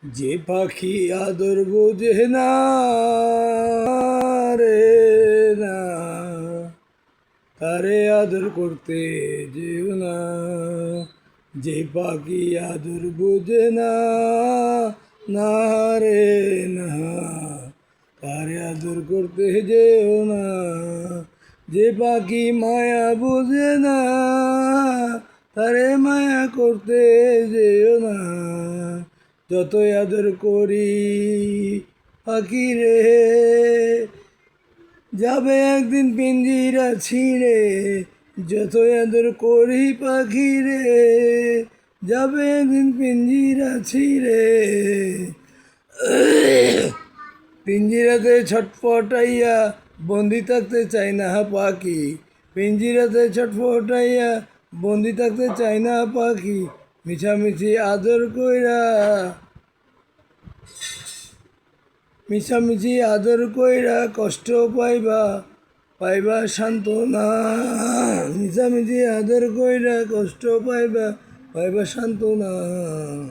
যে পাখি আদর বোঝে না রে না, তারে আদর করতে যেও না। যে পাখি আদর বোঝে না না রে না, তারে আদর করতে যেও না। যে পাখি মায়া বোঝে না, তারে মায়া করতে যেও না। যতই আদর করি পাখি রে, যাবে একদিন পিঞ্জিরা ছিঁড়ে। যতই আদর করি পাখি রে, যাবে একদিন পিঞ্জিরা ছিঁড়ে। পিঞ্জিরাতে ছটফটাইয়া বন্দি থাকতে চাই না পাখি। পিঞ্জিরাতে ছটফটাইয়া বন্দি থাকতে চাই না পাখি। মিছামিছি আদর কইরা, মিছামিছি আদর কইরা কষ্ট পাইবা পাইবা সান্ত্বনা। মিছামিছি আদর কইরা কষ্ট পাইবা পাইবা সান্ত্বনা।